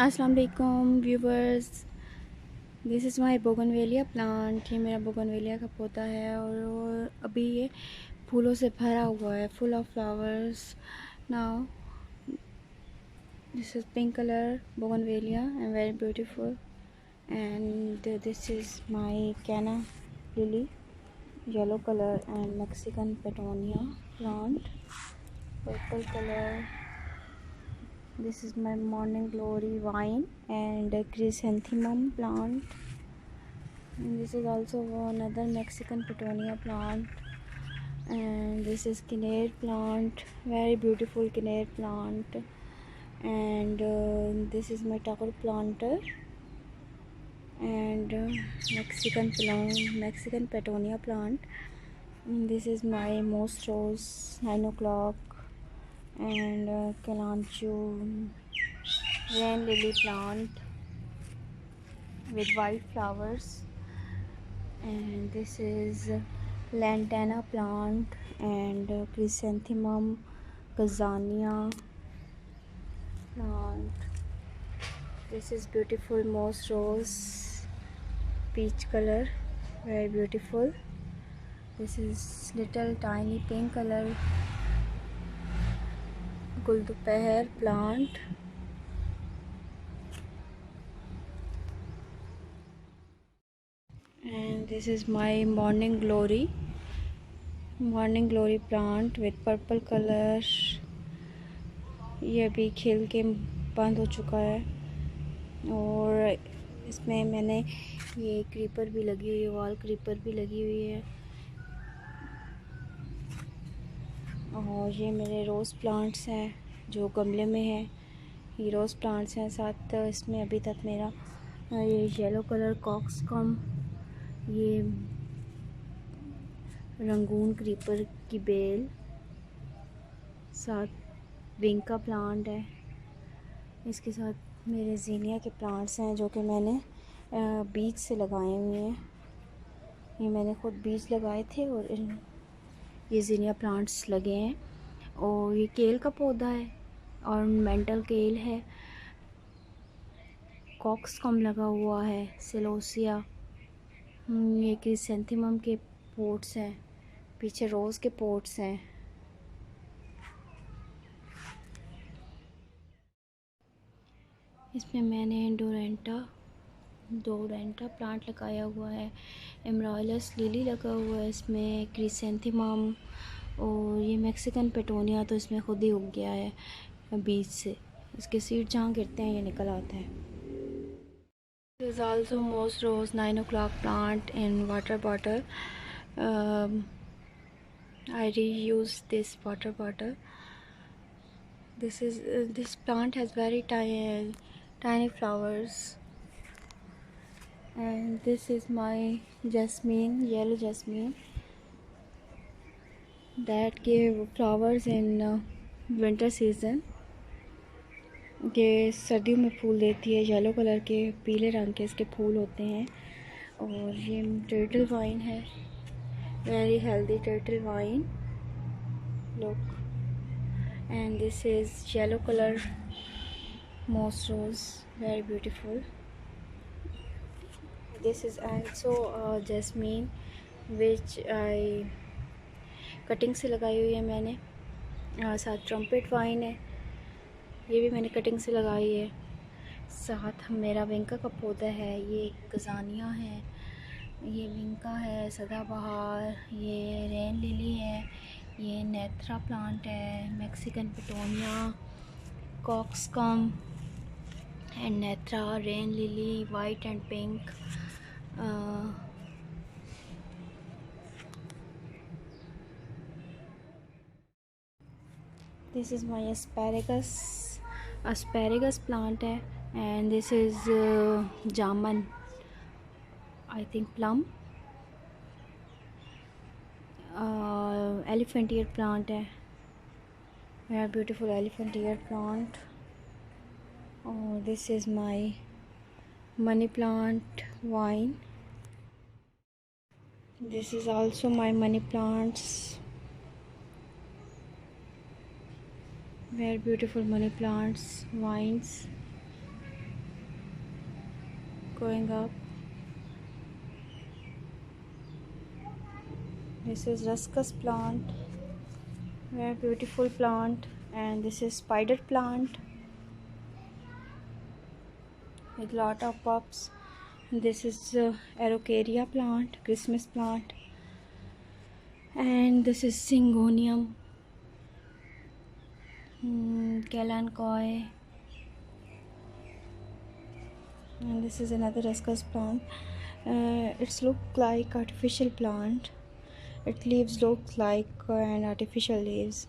अस्सलाम वालेकुम viewers, this is my bougainvillea plant. ये मेरा बोगनवेलिया का पौधा है और अभी ये फूलों से भरा हुआ है, full of flowers now. This is pink colour bougainvillea and very beautiful, and this is my canna lily yellow colour and Mexican petunia plant purple colour. This is my morning glory vine and a chrysanthemum plant. And this is also another Mexican petunia plant. And this is kinnair plant, very beautiful kinnair plant. And this is my tower planter and Mexican petunia plant. And this is my most rose 9 o'clock and calancho rain lily plant with white flowers. And this is lantana plant and chrysanthemum gazania plant. This is beautiful moss rose peach color, very beautiful. This is little tiny pink color guldupahar plant. And this is my morning glory plant with purple color. ये अभी खिल के बंद हो चुका है और इसमें मैंने ये क्रीपर भी लगी हुई है, वॉल क्रीपर भी लगी हुई है. और ये मेरे रोज़ प्लांट्स हैं जो गमले में हैं, ये रोज़ प्लांट्स हैं. साथ इसमें अभी तक मेरा ये येलो कलर कॉक्सकॉम्ब, ये रंगून क्रीपर की बेल, साथ विंका प्लांट है. इसके साथ मेरे ज़िनिया के प्लांट्स हैं जो कि मैंने बीज से लगाए हुए हैं. ये मैंने खुद बीज लगाए थे और ये ज़िनिया प्लांट्स लगे हैं. और ये केल का पौधा है और मेंटल केल है, कॉक्सकॉम्ब लगा हुआ है, सेलोसिया. ये क्रिसेंथेमम के पोट्स हैं, पीछे रोज़ के पोट्स हैं. इसमें मैंने डोरेंटा प्लांट लगाया हुआ है, एमराइलस लिली लगा हुआ है, इसमें क्रिसेंथेमम और ये मैक्सिकन पेटोनिया तो इसमें खुद ही उग गया है बीज से. इसके सीड जहाँ गिरते हैं ये निकल आता है. This is also moss rose 9 o'clock plant in water bottle. I reuse this water bottle. This plant has very tiny flowers. And this is my jasmine, yellow jasmine, that gave flowers in winter season. ये सर्दियों में फूल देती है, yellow colour के पीले रंग के इसके फूल होते हैं. और ये टर्टल वाइन है, very healthy turtle vine, look. And this is yellow colour moss rose, very beautiful. This is also jasmine which I cutting से लगाई हुई है मैंने. साथ ट्रम्पेट वाइन है, ये भी मैंने कटिंग से लगाई है. साथ मेरा विंका का पौधा है, ये गजानिया है, ये विंका है सदाबहार, ये रेन लिली है, ये नेत्रा प्लांट है, मैक्सिकन पेटोनिया, कॉक्सकॉम्ब एंड नेत्रा, rain lily white and pink. This is my asparagus plant है, and this is jamun, I think plum. Elephant ear plant है, very beautiful elephant ear plant. Oh, this is my money plant vine. This is also my money plants, very beautiful money plants vines. growing up. This is ruscus plant, very beautiful plant. And this is spider plant with lot of pups. This is echiveria plant, Christmas plant. And this is syngonium, koi. And this is another ruscus plant. It's look like artificial plant. Its leaves look like an artificial leaves.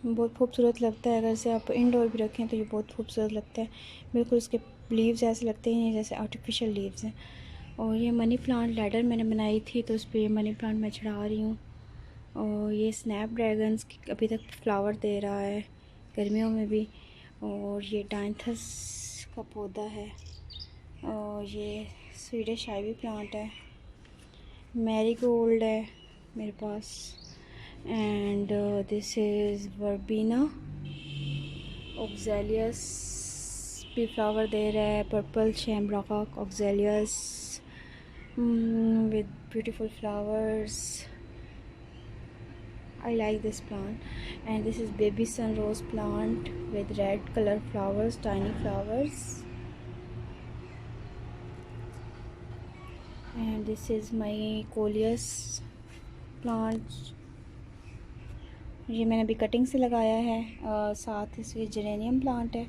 बहुत खूबसूरत लगता है, अगर इसे आप indoor भी रखें तो ये बहुत खूबसूरत लगता है। बिल्कुल इसके लीव्स ऐसे लगते हैं जैसे आर्टिफिशियल लीव्स हैं। और ये मनी प्लांट लैडर मैंने बनाई थी तो उस पर ये मनी प्लांट मैं चढ़ा रही हूँ। और ये स्नैप ड्रैगन्स अभी तक फ्लावर दे रहा है गर्मियों में भी। और ये डाइंथस का पौधा है। और ये स्वीडिश आइवी प्लांट है। मैरीगोल्ड है मेरे पास। And this is verbena oxalis भी फ्लावर दे रहा है। Purple shamrock oxalis with beautiful flowers. I like this plant. And this is baby sun rose plant with red color flowers, tiny flowers. And this is my coleus plant. ये मैंने अभी cutting से लगाया है। साथ इसके जेरेनियम प्लांट है।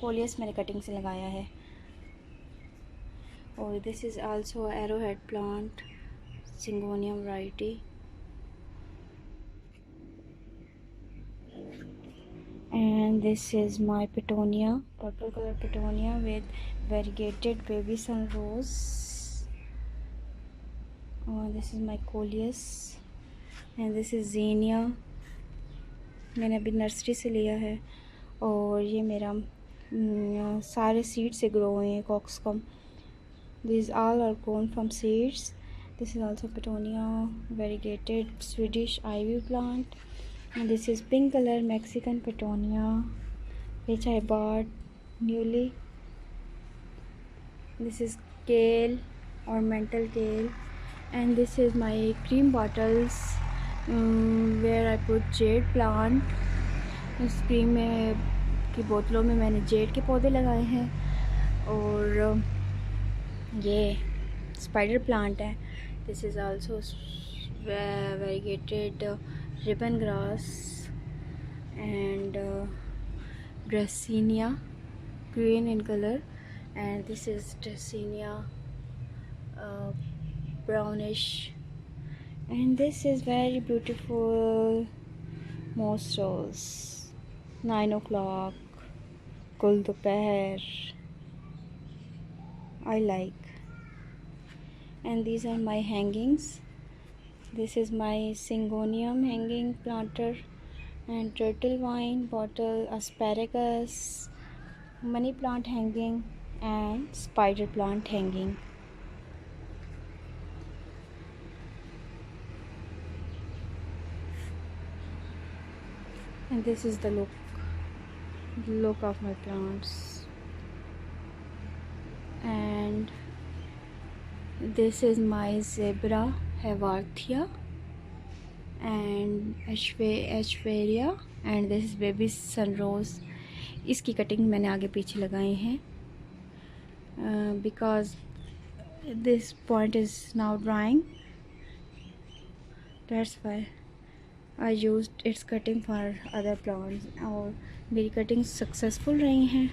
Coleus मैंने कटिंग से लगाया है। और this is also arrowhead plant, syngonium variety. And this is my petunia, purple color petunia with variegated baby sun rose. This is my coleus. And this is zinnia, मैंने अभी nursery से लिया है। और ये मेरा सारे सीड से ग्रो हुए हैं, cockscomb. These all are grown from seeds. This is also petunia, variegated Swedish ivy plant. And this is pink color Mexican petunia, which I bought newly. This is kale, ornamental kale. And this is my cream bottles where I put jade plant. इस cream में की बोतलों में मैंने Z के पौधे लगाए हैं। और ये स्पाइडर प्लांट है। This is also variegated ribbon grass and dracaena, green in color. And this is dracaena brownish. And this is very beautiful moss rose, 9 o'clock, Gul Dopair. I like. And these are my hangings. This is my syngonium hanging planter, and turtle vine bottle, asparagus, money plant hanging, and spider plant hanging. And this is the look of my plants. And this is my zebra hawarthia and echiveria. And this is baby sun rose. इसकी cutting मैंने आगे पीछे लगाए हैं because this point is now drying. That's why I used its cutting for other plants. और मेरी cutting successful रही हैं.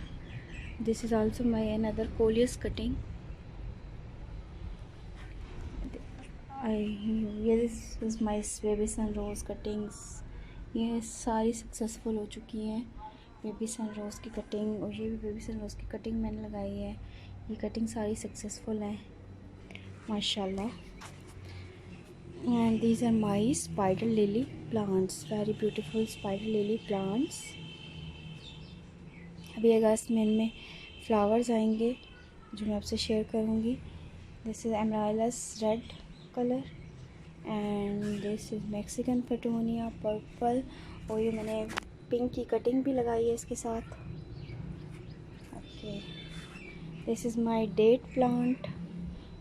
This is also my another coleus cutting. This is my baby sun rose cuttings. ये सारी successful हो चुकी हैं baby सन रोज़ की कटिंग। और ये भी बेबी सन रोज़ की कटिंग मैंने लगाई है। ये कटिंग सारी सक्सेसफुल हैं माशाल्लाह। And these are my spider lily plants, very beautiful spider lily plants. अभी अगस्त में इनमें फ्लावर्स आएंगे जो मैं आपसे शेयर करूँगी। This is amaryllis red colour and this is Mexican petunia purple. और ये मैंने पिंक की कटिंग भी लगाई है इसके साथ। This is my date plant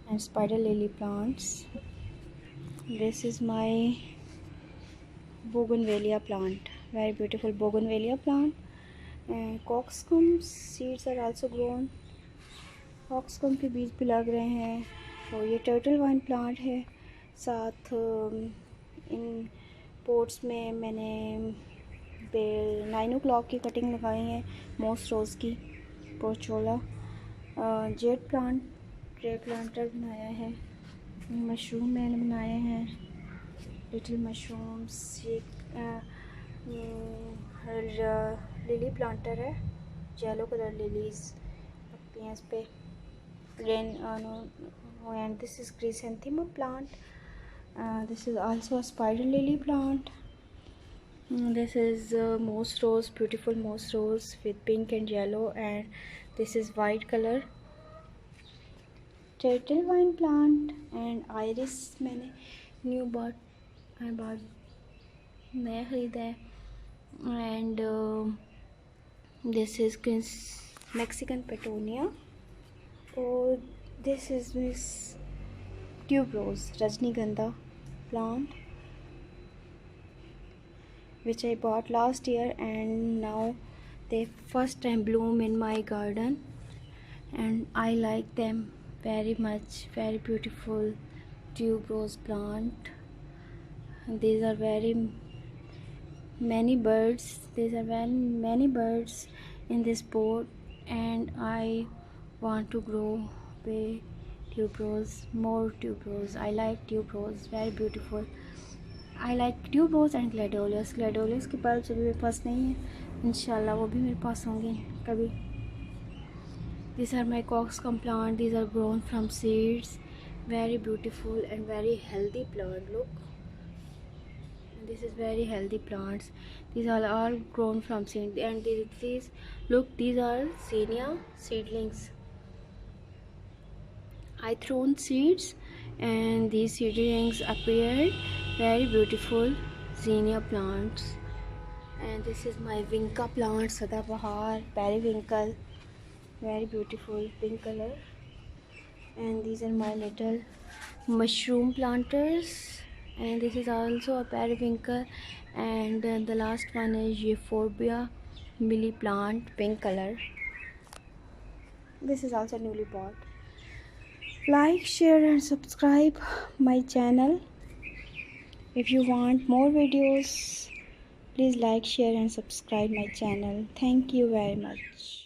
and spider lily plants. This is my bougainvillea plant, very beautiful bougainvillea plant. And cockscomb seeds are also grown. cockscomb के बीज भी लग रहे हैं। और ये टर्टल वाइन प्लांट है। साथ इन पोट्स में मैंने 9 o'clock की कटिंग लगाई है, मोस्ट रोज़ की, पोर्चोला, जेट प्लांट, जेट प्लांटर बनाया है। मशरूम मैंने बनाए हैं, लिटिल मशरूम्स। ये लिली प्लांटर है, येलो कलर लिलीज लगती हैं इस पे। And this is chrysanthemum plant. This is also a spider lily plant. This is moss rose, beautiful moss rose with pink and yellow, and this is white color. Turtle vine plant and iris मैंने new bot नया ख़रीदा है। And this is Mexican petunia. और this is Miss tuberose Rajnigandha plant, which I bought last year, and now they first time bloom in my garden, and I like them very much. Very beautiful tuberose plant. These are very many birds. These are very many birds in this pot, and I want to grow big tuberose, more tuberose. I like tuberose, very beautiful. I like tuberose and gladiolus. Gladiolus के bulbs अभी मेरे पास नहीं है, इंशाल्लाह वो भी मेरे पास होंगे कभी। These are my cockscomb plant. These are grown from seeds. Very beautiful and very healthy plant. Look, this is very healthy plants. These are all grown from seeds, and these look, these are zinnia seedlings. I thrown seeds, and these seedlings appeared. Very beautiful zinnia plants. And this is my vinca plant, sadabahar, periwinkle, very beautiful pink color. And these are my little mushroom planters, and this is also a periwinkle. And the last one is euphorbia millie plant, pink color. This is also newly bought. Like, share and subscribe my channel. If you want more videos, please like, share and subscribe my channel. Thank you very much.